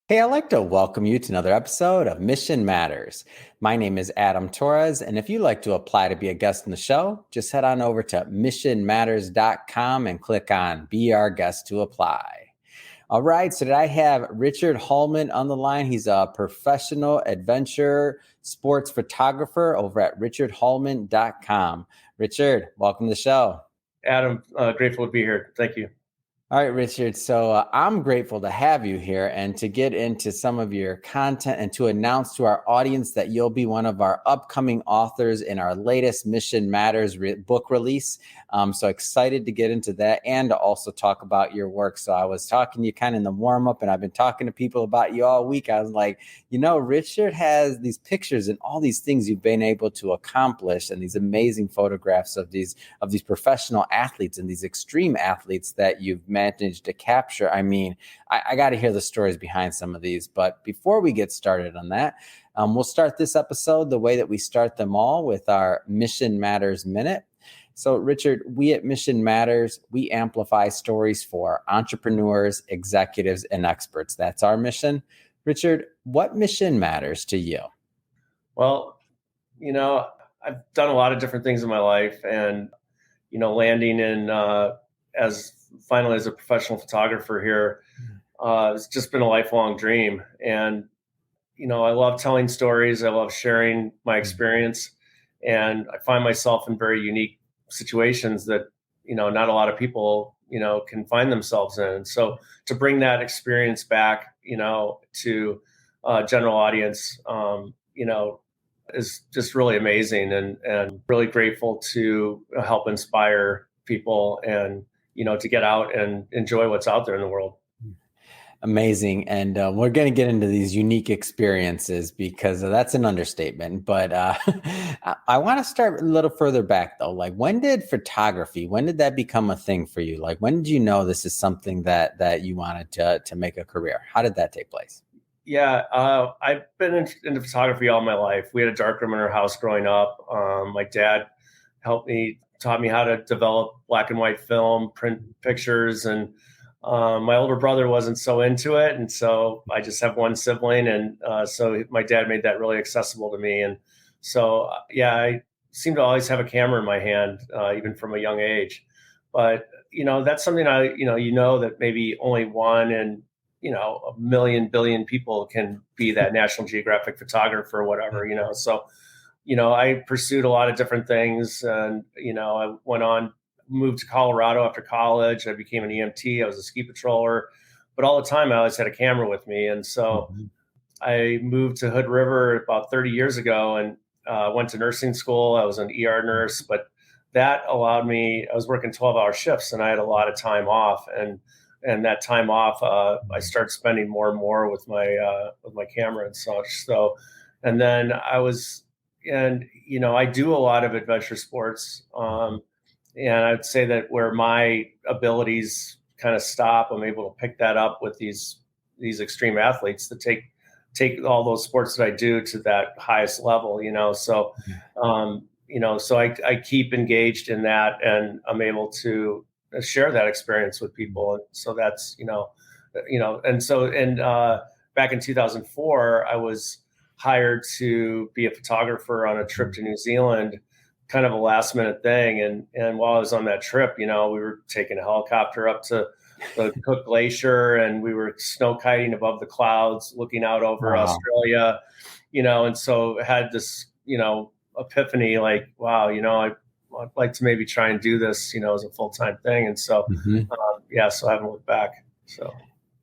Hey, I'd like to welcome you to another episode of Mission Matters. My name is Adam Torres, and if you'd like to apply to be a guest in the show, just head on over to missionmatters.com and click on Be Our Guest to apply. All right, so today I have Richard Hallman on the line. He's a professional adventure sports photographer over at richardhallman.com. Richard, welcome to the show. Adam, grateful to be here. Thank you. All right, Richard. So I'm grateful to have you here and to get into some of your content and to announce to our audience that you'll be one of our upcoming authors in our latest Mission Matters book release. So excited to get into that and to also talk about your work. So I was talking to you kind of in the warm up, and I've been talking to people about you all week. I was like, Richard has these pictures and all these things you've been able to accomplish, and these amazing photographs of these professional athletes and these extreme athletes that you've managed to capture. I mean, I got to hear the stories behind some of these. But before we get started on that, we'll start this episode the way that we start them all with our Mission Matters Minute. So, Richard, we at Mission Matters, we amplify stories for entrepreneurs, executives, and experts. That's our mission. Richard, what mission matters to you? Well, I've done a lot of different things in my life, and, landing in as a professional photographer here, it's just been a lifelong dream. And, I love telling stories. I love sharing my experience, and I find myself in very unique situations that, not a lot of people, can find themselves in. So to bring that experience back, to general audience, is just really amazing, and really grateful to help inspire people and, to get out and enjoy what's out there in the world. Amazing. And we're going to get into these unique experiences because that's an understatement. But I want to start a little further back, though. Like, when did that become a thing for you? Like, when did you know this is something that you wanted to make a career? How did that take place? Yeah, I've been into photography all my life. We had a darkroom in our house growing up. My dad taught me how to develop black and white film, print pictures, and my older brother wasn't so into it. And so I just have one sibling. And so my dad made that really accessible to me. And so, I seem to always have a camera in my hand, even from a young age. But, that's something that maybe only one in, a million billion people can be that National Geographic photographer or whatever, So, I pursued a lot of different things, and, I moved to Colorado after college. I became an EMT. I was a ski patroller, but all the time I always had a camera with me. And so I moved to Hood River about 30 years ago and went to nursing school. I was an ER nurse, but that allowed me, I was working 12-hour shifts, and I had a lot of time off. And that time off, I started spending more and more with my camera and such. So, and then I do a lot of adventure sports. And I'd say that where my abilities kind of stop, I'm able to pick that up with these extreme athletes that take all those sports that I do to that highest level, So, so I keep engaged in that, and I'm able to share that experience with people. And so that's, back in 2004, I was hired to be a photographer on a trip to New Zealand, kind of a last minute thing. And while I was on that trip, we were taking a helicopter up to the Cook Glacier, and we were snow kiting above the clouds, looking out over Australia, and so had this, epiphany, like, wow, I'd like to maybe try and do this, as a full-time thing. And so, so I haven't looked back.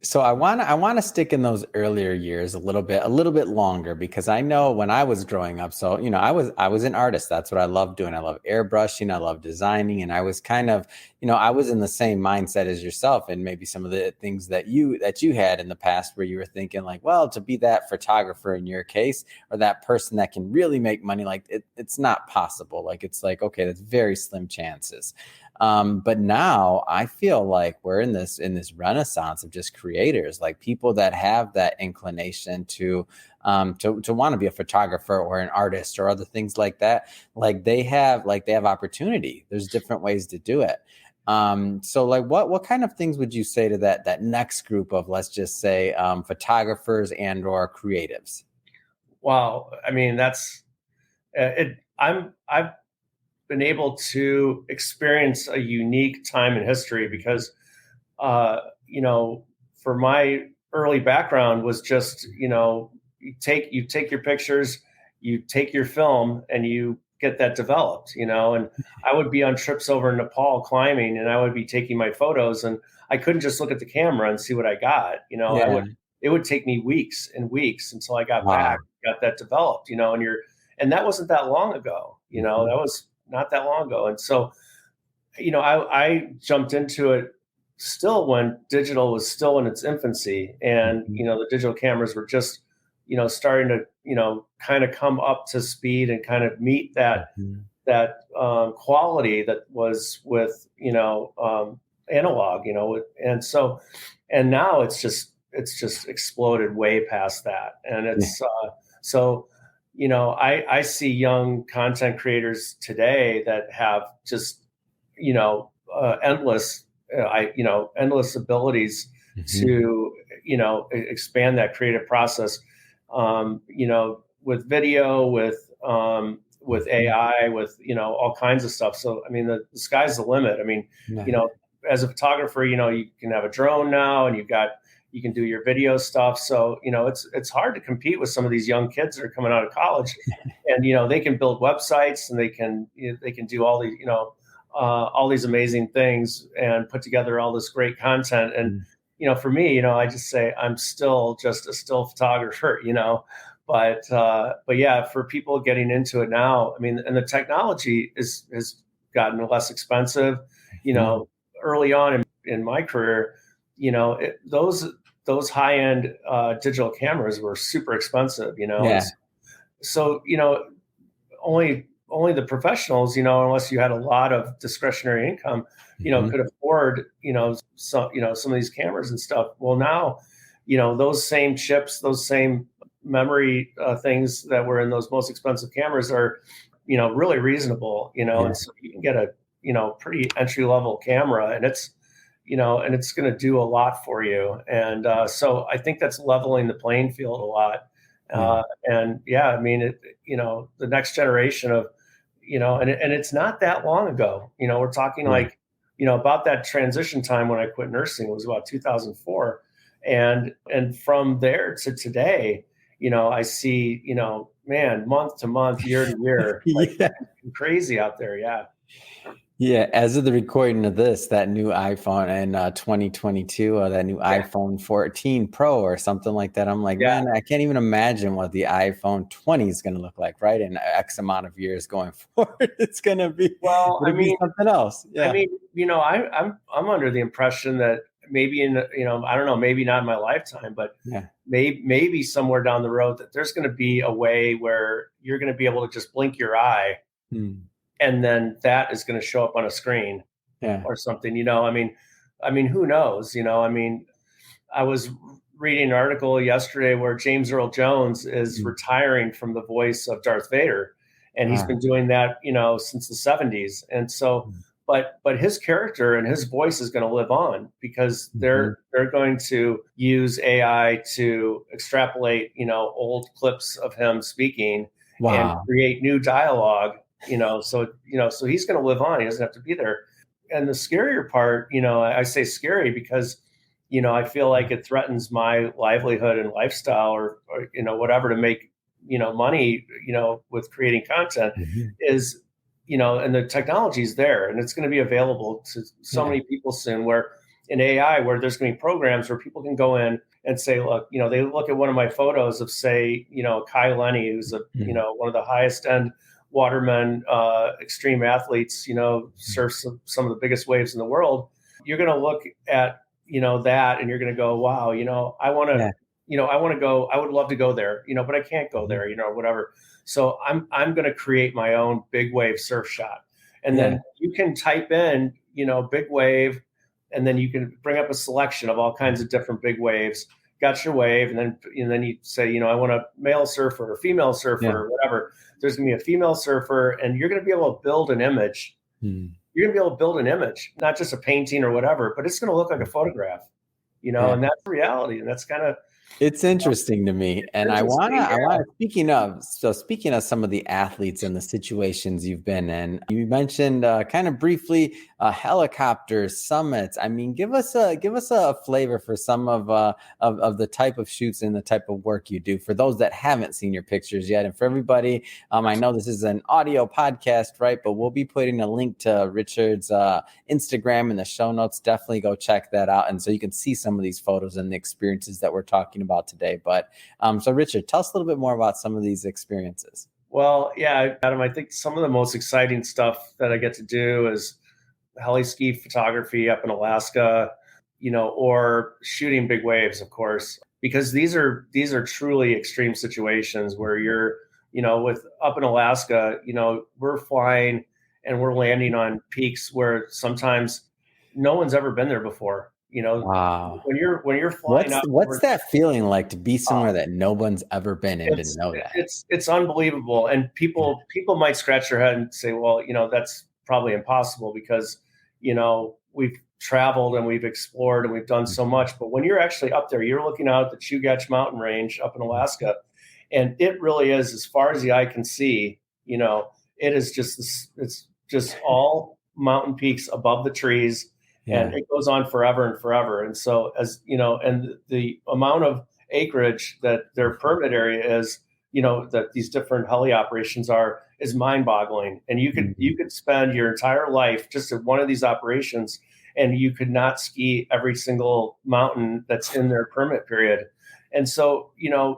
So I want to stick in those earlier years a little bit longer, because I know when I was growing up, so, I was an artist. That's what I love doing. I love airbrushing. I love designing. And I was kind of, I was in the same mindset as yourself, and maybe some of the things that you had in the past, where you were thinking like, well, to be that photographer in your case, or that person that can really make money, like it's not possible. Like, it's like, okay, that's very slim chances. But now I feel like we're in this renaissance of just creators, like people that have that inclination to want to be a photographer or an artist or other things like that. Like they have opportunity. There's different ways to do it. So like what kind of things would you say to that next group of, let's just say, photographers and or creatives? Wow. I mean, that's it. I've been able to experience a unique time in history because, uh, you know, for my early background was just, you take your pictures, you take your film, and you get that developed, and I would be on trips over in Nepal climbing, and I would be taking my photos, and I couldn't just look at the camera and see what I got. Yeah. It would take me weeks and weeks until I got Wow. back, got that developed, and that wasn't that long ago, Mhm. that was not that long ago. And so, I jumped into it still when digital was still in its infancy, and Mhm. the digital cameras were just starting to kind of come up to speed and kind of meet Mhm. that quality that was with analog, and so and now it's just exploded way past that, and Yeah. it's so I see young content creators today that have just endless endless abilities Mhm. to expand that creative process, with video, with Mhm. AI, with all kinds of stuff. So I mean, the sky's the limit. I mean, Yeah. you know as a photographer, you can have a drone now, and you can do your video stuff. So it's hard to compete with some of these young kids that are coming out of college, and they can build websites, and they can do all these amazing things and put together all this great content. And Mm. for me, I just say I'm still just a still photographer, but yeah, for people getting into it now, I mean, and the technology has gotten less expensive. You Mhm. know, early on in my career, those high end digital cameras were super expensive. And Yeah. so only the professionals, unless you had a lot of discretionary income, Mhm. could afford, some of these cameras and stuff. Well, now, those same chips, those same memory things that were in those most expensive cameras are, really reasonable, Yeah. and so you can get a, pretty entry level camera, and it's going to do a lot for you. And so I think that's leveling the playing field a lot. Yeah. And yeah, I mean, the next generation of, and it's not that long ago, we're talking Yeah. like, about that transition time when I quit nursing, it was about 2004. And from there to today, I see, man, month to month, year to year, like Yeah. crazy out there. Yeah. Yeah, as of the recording of this, that new iPhone in 2022, that new Yeah. iPhone 14 Pro or something like that, I'm like, Yeah. man, I can't even imagine what the iPhone 20 is going to look like, right? In X amount of years going forward, it's going to be, Well, I it'll be mean, something else. I Yeah. mean, I'm under the impression that maybe I don't know, maybe not in my lifetime, but Yeah. maybe somewhere down the road that there's going to be a way where you're going to be able to just blink your eye, Hmm. and then that is going to show up on a screen Yeah. or something. I mean, who knows? I mean, I was reading an article yesterday where James Earl Jones is Mm. retiring from the voice of Darth Vader, and he's Ah. been doing that, since the 70s. And so, but his character and his voice is going to live on because Mhm. they're going to use AI to extrapolate, old clips of him speaking and Wow. create new dialogue. So he's going to live on. He doesn't have to be there. And the scarier part, I say scary because I feel like it threatens my livelihood and lifestyle, or whatever, to make money with creating content Mhm. is, and the technology is there, and it's going to be available to so Yeah. many people soon, where in AI, where there's going to be programs where people can go in and say, look, they look at one of my photos of, say, Kai Lenny, who's a Mhm. one of the highest end watermen, extreme athletes, surfs some of the biggest waves in the world. You're going to look at that, and you're going to go, wow, Yeah. I want to go, I would love to go there, but I can't go Mhm. there, whatever. So I'm going to create my own big wave surf shot, and Yeah. then you can type in big wave, and then you can bring up a selection of all kinds of different big waves. Got your wave, and then you say, I want a male surfer or female surfer Yeah. or whatever. There's going to be a female surfer, and you're going to be able to build an image, Mm. you're going to be able to build an image, not just a painting or whatever, but it's going to look like a photograph, Yeah. and that's the reality. And that's kind of, it's interesting to me. And I wanna speaking of some of the athletes and the situations you've been in, you mentioned kind of briefly helicopters, summits. I mean, give us a flavor for some of the type of shoots and the type of work you do for those that haven't seen your pictures yet. And for everybody, I know this is an audio podcast, right? But we'll be putting a link to Richard's Instagram in the show notes. Definitely go check that out. And so you can see some of these photos and the experiences that we're talking about today. But so Richard, tell us a little bit more about some of these experiences. Well, yeah, Adam, I think some of the most exciting stuff that I get to do is heli ski photography up in Alaska, or shooting big waves, of course, because these are truly extreme situations where you're, with up in Alaska, we're flying and we're landing on peaks where sometimes no one's ever been there before. Wow. When you're flying up, what's that feeling like to be somewhere that no one's ever been and didn't know that? It's unbelievable. And people might scratch their head and say, well, that's probably impossible because, we've traveled and we've explored and we've done so much. But when you're actually up there, you're looking out at the Chugach mountain range up in Alaska, and it really is, as far as the eye can see, it is it's just all mountain peaks above the trees. Yeah. And it goes on forever and forever. And so, as and the amount of acreage that their permit area is, that these different heli operations is mind-boggling. And you could spend your entire life just at one of these operations, and you could not ski every single mountain that's in their permit period. And so,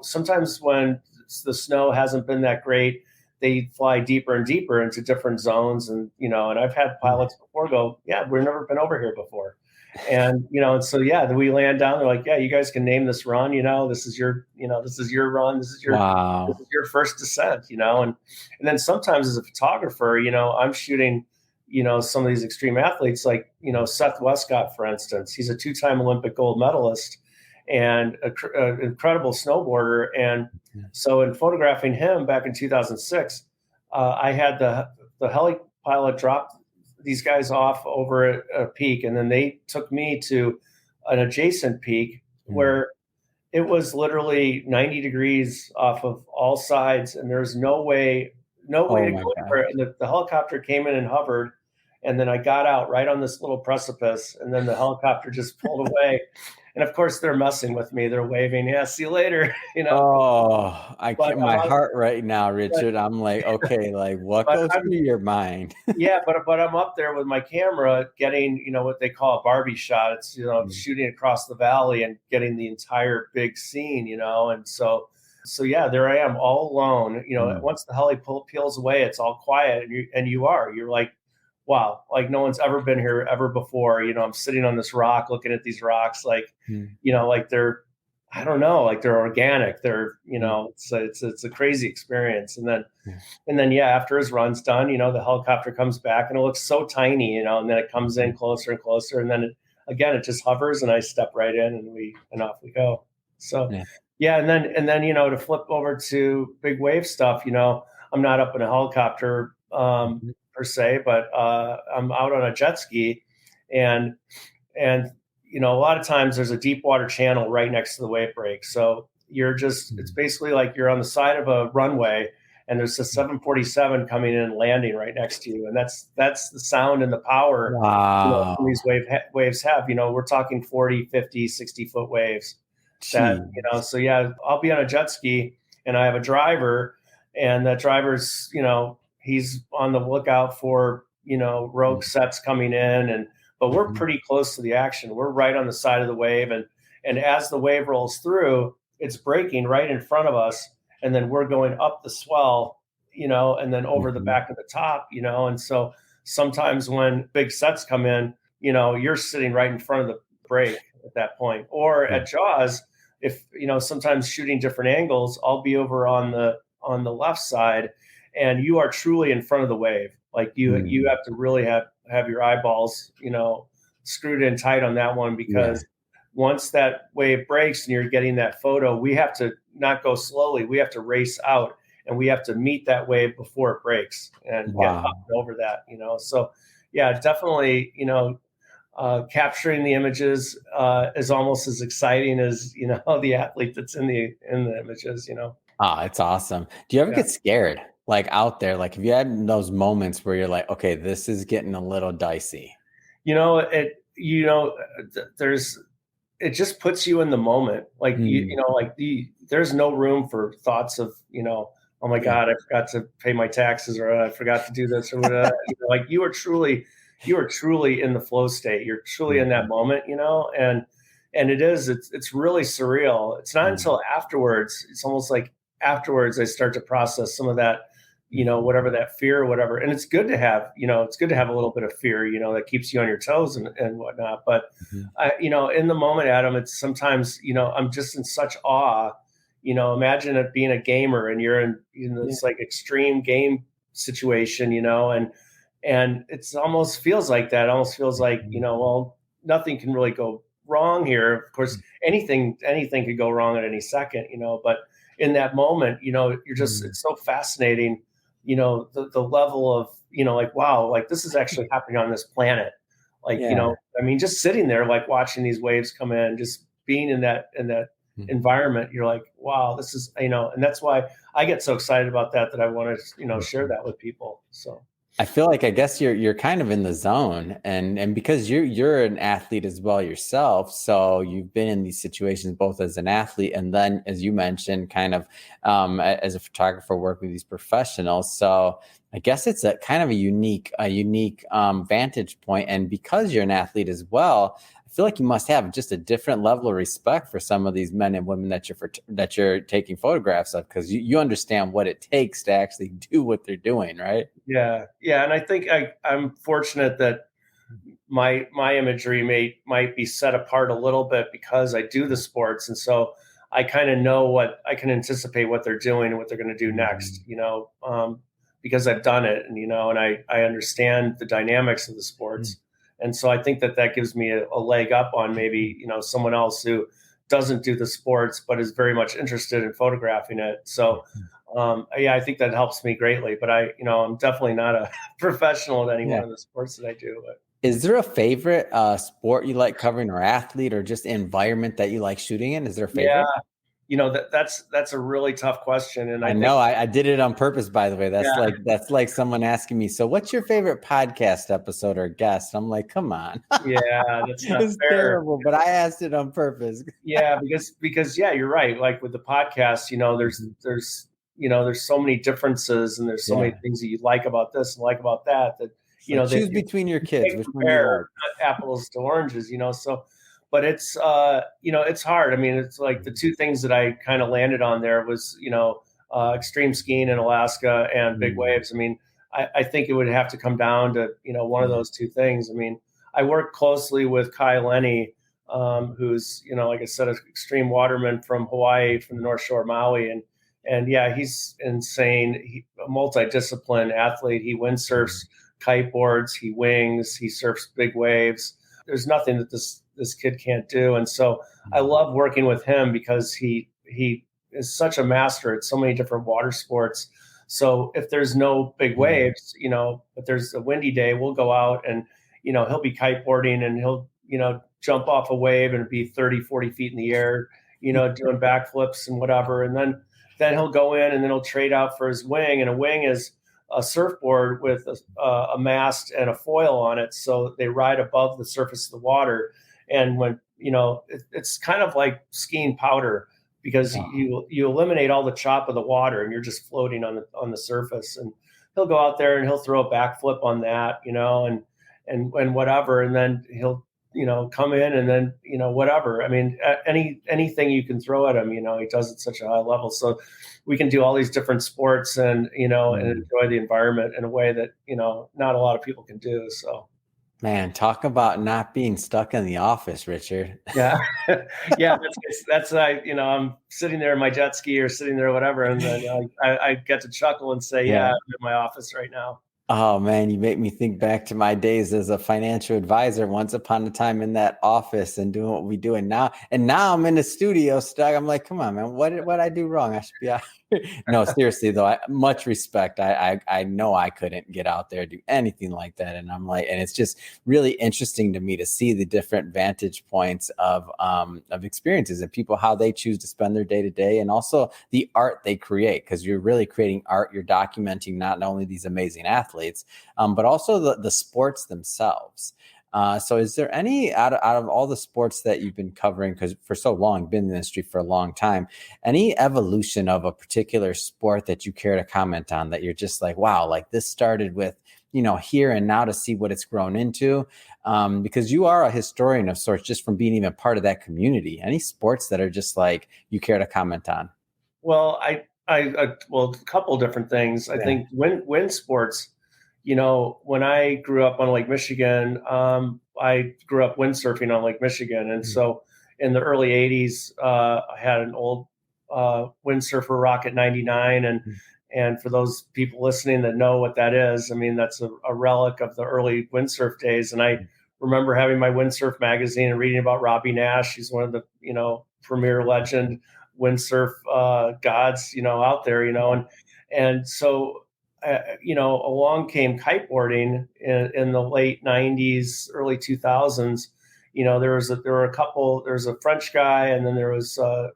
sometimes when the snow hasn't been that great, they fly deeper and deeper into different zones. And, and I've had pilots before go, yeah, we've never been over here before. And, and so, yeah, we land down. They're like, yeah, you guys can name this run, this is your run. This is your first descent, and then sometimes as a photographer, I'm shooting, some of these extreme athletes like, Seth Westcott, for instance. He's a 2-time Olympic gold medalist and an incredible snowboarder. And so in photographing him back in 2006, I had the heli pilot drop these guys off over a peak, and then they took me to an adjacent peak where it was literally 90 degrees off of all sides, and there's no way to go anywhere. And the helicopter came in and hovered, and then I got out right on this little precipice, and then the helicopter just pulled away. And of course, they're messing with me. They're waving, yeah, see you later. Oh, my heart right now, Richard. I'm like, okay, like what goes through your mind? Yeah, but I'm up there with my camera getting, what they call a Barbie shot. It's, shooting across the valley and getting the entire big scene, and so yeah, there I am all alone. Once the heli peels away, it's all quiet, and you're like, wow, like no one's ever been here ever before. I'm sitting on this rock, looking at these rocks, like, like they're, I don't know, like they're organic. They're, it's a crazy experience. And then, after his run's done, the helicopter comes back and it looks so tiny, and then it comes in closer and closer. And then it just hovers and I step right in and off we go. So, and then, to flip over to big wave stuff, I'm not up in a helicopter, per se, but I'm out on a jet ski, and a lot of times there's a deep water channel right next to the wave break. So it's basically like you're on the side of a runway and there's a 747 coming in and landing right next to you. And that's the sound and the power these waves have. We're talking 40, 50, 60 foot waves. That, so yeah, I'll be on a jet ski and I have a driver, and that driver's, he's on the lookout for, rogue sets coming in, but we're pretty close to the action. We're right on the side of the wave. And as the wave rolls through, it's breaking right in front of us. And then we're going up the swell, and then over the back of the top, and so sometimes when big sets come in, you're sitting right in front of the break at that point. Or at Jaws, if, sometimes shooting different angles, I'll be over on the left side, and you are truly in front of the wave. Like you have to really have your eyeballs, screwed in tight on that one, because once that wave breaks and you're getting that photo, we have to not go slowly. We have to race out, and we have to meet that wave before it breaks and get up and over that, So yeah, definitely, capturing the images is almost as exciting as, the athlete that's in the images, Oh, it's awesome. Do you ever Yeah. get scared, like out there? Like, have you had those moments where you're like, okay, this is getting a little dicey? There's, it just puts you in the moment. Like, Mm, there's no room for thoughts of, oh my yeah. God, I forgot to pay my taxes, or I forgot to do this, or whatever. Like, you are truly in the flow state. You're truly in that Mhm, moment, and it's really surreal. It's not mm, until afterwards, it's almost like afterwards I start to process some of that, mhm, whatever that fear or whatever. And it's good to have, it's good to have a little bit of fear, that keeps you on your toes and whatnot. But mhm. in the moment, Adam, it's sometimes, I'm just in such awe. Imagine it being a gamer and you're in Yeah. this like extreme game situation, and it's almost feels like that. It almost feels like, Mhm, well, nothing can really go wrong here. Of course, anything could go wrong at any second, but in that moment, you're just, mhm. it's so fascinating, the level of, like, wow, like this is actually happening on this planet. Like, Yeah. I mean, just sitting there, like watching these waves come in, just being in that Mm. environment, you're like, wow, this is, and that's why I get so excited about that I want to, share Mhm. that with people. So I feel like I guess you're kind of in the zone, and because you're an athlete as well yourself, so you've been in these situations both as an athlete and then, as you mentioned, kind of as a photographer, work with these professionals. So I guess it's a kind of a unique vantage point, and because you're an athlete as well, I feel like you must have just a different level of respect for some of these men and women that you're taking photographs of, because you understand what it takes to actually do what they're doing, right? yeah, yeah, and I think I'm fortunate that my imagery might be set apart a little bit because I do the sports, and so I kind of know what I can anticipate what they're doing and what they're going to do next, Mhm. because I've done it, and I understand the dynamics of the sports, and so I think that gives me a leg up on maybe someone else who doesn't do the sports but is very much interested in photographing it. So yeah, I think that helps me greatly. But I'm definitely not a professional at any Yeah. one of the sports that I do. But Is there a favorite sport you like covering, or athlete, or just environment that you like shooting in? Is there a yeah, favorite? that's a really tough question, and I I think know I did it on purpose, by the way. That's yeah, like someone asking me, so what's your favorite podcast episode or guest? I'm like, come on. yeah, that's not It's fair. terrible, but I asked it on purpose. Yeah, because yeah, you're right. Like with the podcast, Mhm. there's so many differences, and there's so many Yeah. things that you like about this and like about that It's like that choose between your you kids. can't Which one do you compare like? apples to oranges. So, but it's it's hard. I mean, it's like the two things that I kind of landed on there was extreme skiing in Alaska and big Mm, waves. I mean, I think it would have to come down to one of yeah. those two things. I mean, I work closely with Kai Lenny, who's like I said, an extreme waterman from Hawaii, from the North Shore of Maui, and yeah, he's insane. A multidiscipline athlete. He windsurfs, kiteboards, he wings, he surfs big waves. There's nothing that this kid can't do, and so I Mm, love working with him because he is such a master at so many different water sports. So if there's no big mm, waves, but there's a windy day, we'll go out and he'll be kiteboarding and he'll jump off a wave and be 30, 40 feet in the air, doing backflips and whatever. And then he'll go in and then he'll trade out for his wing. And a wing is a surfboard with a mast and a foil on it. So they ride above the surface of the water. And when, it's kind of like skiing powder because oh, you eliminate all the chop of the water and you're just floating on the surface. And he'll go out there and he'll throw a backflip on that, and whatever. And then he'll, come in and then, whatever. I mean, anything you can throw at him, he does at such a high level. So we can do all these different sports and, and mm. enjoy the environment in a way that, not a lot of people can do. So, Man, talk about not being stuck in the office, Richard. yeah. Yeah. That's, I'm sitting there in my jet ski or sitting there, or whatever. And then I get to chuckle and say, yeah, I'm Yeah. in my office right now. Oh man, you make me think back to my days as a financial advisor once upon a time in that office and doing what we do. And now I'm in the studio stuck. I'm like, come on, man, what I do wrong? I should be out. No, seriously though, much respect. I know I couldn't get out there do anything like that. And I'm like, and it's just really interesting to me to see the different vantage points of experiences and people, how they choose to spend their day to day, and also the art they create, because you're really creating art. You're documenting not only these amazing athletes, but also the sports themselves. So is there any, out of all the sports that you've been covering, because for so long, been in the industry for a long time, any evolution of a particular sport that you care to comment on that you're just like, wow, like this started with, here, and now to see what it's grown into? Because you are a historian of sorts just from being even part of that community. Any sports that are just like you care to comment on? Well, well, a couple of different things. I Yeah. think wind sports, when I grew up on Lake Michigan, I grew up windsurfing on Lake Michigan. And so in the early 80s, I had an old windsurfer Rocket 99. And for those people listening that know what that is, I mean, that's a relic of the early windsurf days. And I remember having my windsurf magazine and reading about Robbie Nash. He's one of the, premier legend windsurf gods, out there, and so along came kiteboarding in the late 90s, early 2000s. There was a French guy, and then there was a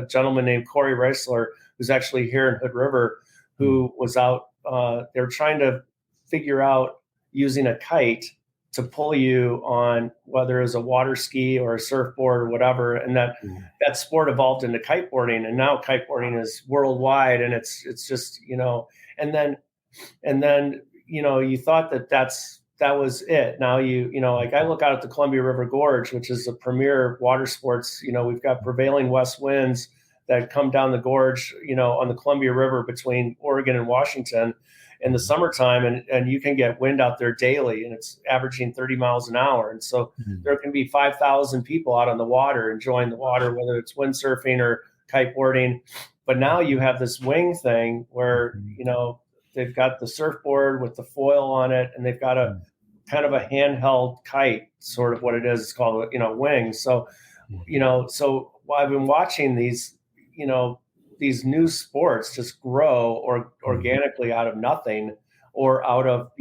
gentleman named Corey Reisler, who's actually here in Hood River, who was out. They were trying to figure out using a kite to pull you on, whether it was a water ski or a surfboard or whatever. And that sport evolved into kiteboarding, and now kiteboarding is worldwide. And it's just, and then, you thought that was it. Now like I look out at the Columbia River Gorge, which is a premier water sports. We've got prevailing west winds that come down the gorge, on the Columbia River between Oregon and Washington in the summertime, and you can get wind out there daily, and it's averaging 30 miles an hour. And so there can be 5,000 people out on the water enjoying the water, whether it's windsurfing or kiteboarding. But now you have this wing thing where, they've got the surfboard with the foil on it, and they've got a kind of a handheld kite, sort of what it is. It's called, wing. So, so I've been watching these new sports just grow or organically out of nothing, or out of,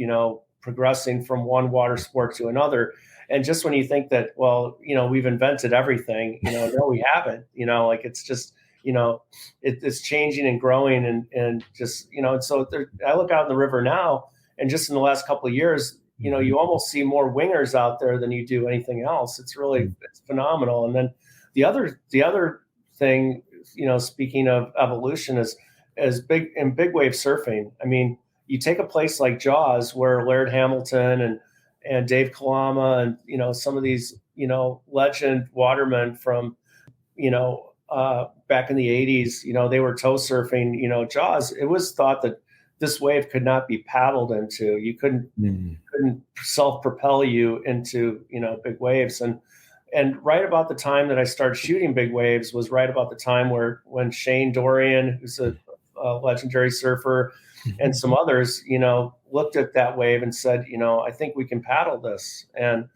progressing from one water sport to another. And just when you think that, well, we've invented everything, no, we haven't, like it's just, it's changing and growing and just, and so I look out in the river now, and just in the last couple of years, you almost see more wingers out there than you do anything else. It's phenomenal. And then the other thing, speaking of evolution, is big wave surfing. I mean, you take a place like Jaws, where Laird Hamilton and Dave Kalama and, some of these, legend watermen from, back in the 80s, they were tow surfing, Jaws. It was thought that this wave could not be paddled into. You couldn't self-propel you into, big waves. And right about the time that I started shooting big waves was right about the time when Shane Dorian, who's a legendary surfer, and some others, looked at that wave and said, I think we can paddle this. And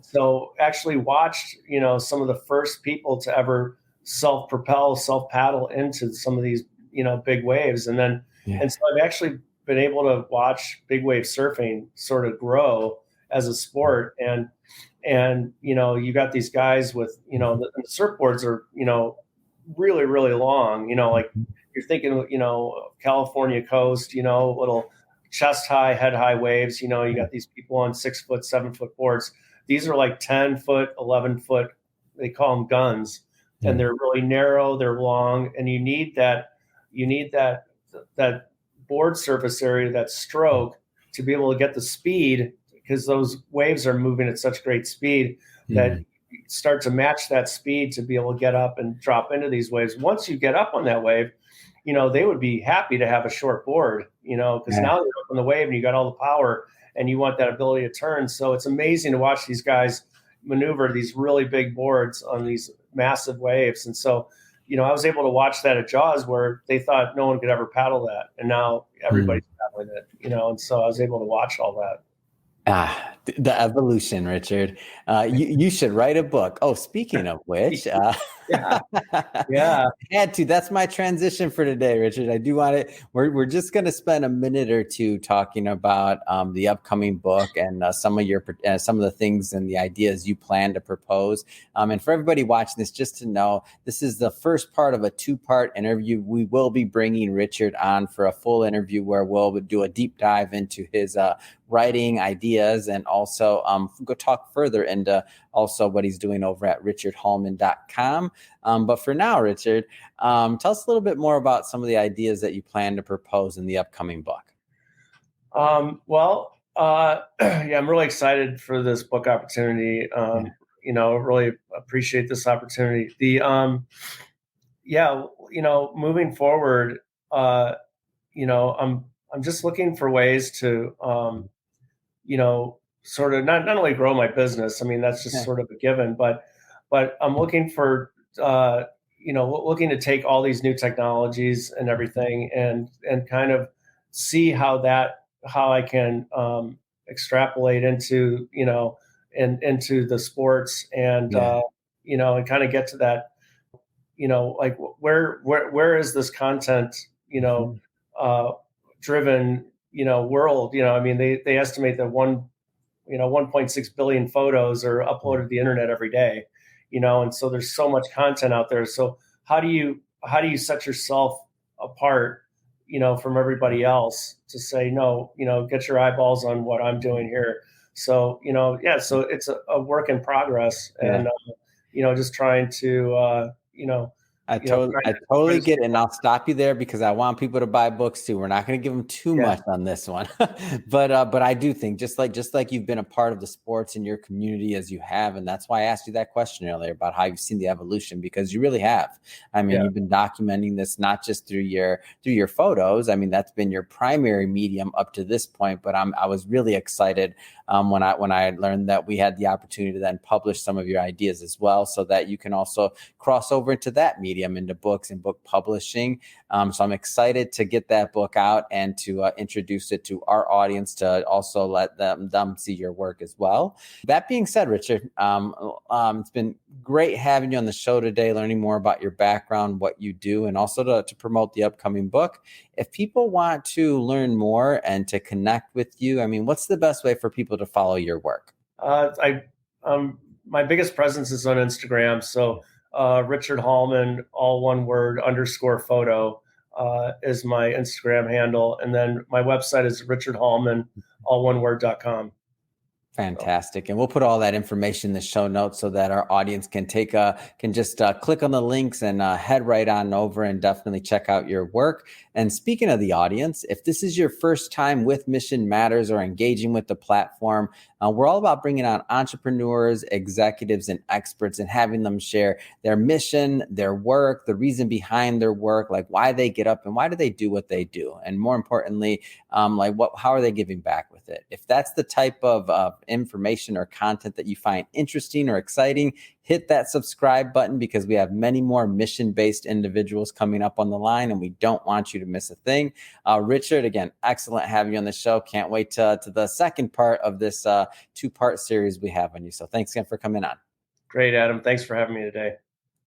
so actually watched, some of the first people to ever self-propel, self-paddle into some of these, big waves. And then, and so I've actually been able to watch big wave surfing sort of grow as a sport. And you got these guys with, the surfboards are, really, really long, like you're thinking, California coast, little chest high, head high waves, you got these people on 6 foot, 7 foot boards. These are like 10 foot, 11 foot, they call them guns, and they're really narrow, they're long, and you need that board surface area, that stroke, to be able to get the speed, because those waves are moving at such great speed that you start to match that speed to be able to get up and drop into these waves. Once you get up on that wave, they would be happy to have a short board, because now you're up on the wave and you got all the power and you want that ability to turn. So it's amazing to watch these guys maneuver these really big boards on these massive waves. And so, I was able to watch that at Jaws, where they thought no one could ever paddle that. And now everybody's paddling with it, and so I was able to watch all that. The evolution, Richard. You should write a book. Oh, speaking of which, Yeah. Yeah. had to. That's my transition for today, Richard. I do want it. We're just going to spend a minute or two talking about the upcoming book and some of the things and the ideas you plan to propose. And for everybody watching this, just to know, this is the first part of a 2-part interview. We will be bringing Richard on for a full interview where we'll do a deep dive into his writing ideas and also go talk further into also what he's doing over at richardhallman.com. But for now, Richard, tell us a little bit more about some of the ideas that you plan to propose in the upcoming book. Yeah, I'm really excited for this book opportunity. Really appreciate this opportunity. Moving forward, I'm just looking for ways to, sort of not only grow my business. I mean, that's just sort of a given, but I'm looking for, looking to take all these new technologies and everything and kind of see how I can extrapolate into, into the sports and, and kind of get to that, like where is this content, driven, world, I mean, they estimate that 1.6 billion photos are uploaded to the internet every day, and so there's so much content out there. So how do you set yourself apart, from everybody else to say, no, get your eyeballs on what I'm doing here. So, so it's a work in progress and, just trying to, I totally get it. And I'll stop you there because I want people to buy books too. We're not going to give them too much on this one, but I do think just like you've been a part of the sports in your community as you have. And that's why I asked you that question earlier about how you've seen the evolution, because you really have. I mean, you've been documenting this, not just through your photos. I mean, that's been your primary medium up to this point, but I was really excited when I learned that we had the opportunity to then publish some of your ideas as well, so that you can also cross over into that medium, into books and book publishing. So I'm excited to get that book out and to introduce it to our audience, to also let them see your work as well. That being said, Richard, it's been great having you on the show today, learning more about your background, what you do, and also to promote the upcoming book. If people want to learn more and to connect with you, I mean, what's the best way for people to follow your work? My biggest presence is on Instagram. So Richard Hallman, all one word, _photo is my Instagram handle. And then my website is richardhallman, all one word.com. Fantastic. And we'll put all that information in the show notes so that our audience can just click on the links and head right on over and definitely check out your work. And speaking of the audience, if this is your first time with Mission Matters or engaging with the platform, we're all about bringing on entrepreneurs, executives, and experts and having them share their mission, their work, the reason behind their work, like why they get up and why do they do what they do? And more importantly, how are they giving back with it? If that's the type of information or content that you find interesting or exciting, hit that subscribe button, because we have many more mission-based individuals coming up on the line and we don't want you to miss a thing. Richard, again, excellent having you on the show. Can't wait to the second part of this 2-part series we have on you. So thanks again for coming on. Great, Adam. Thanks for having me today.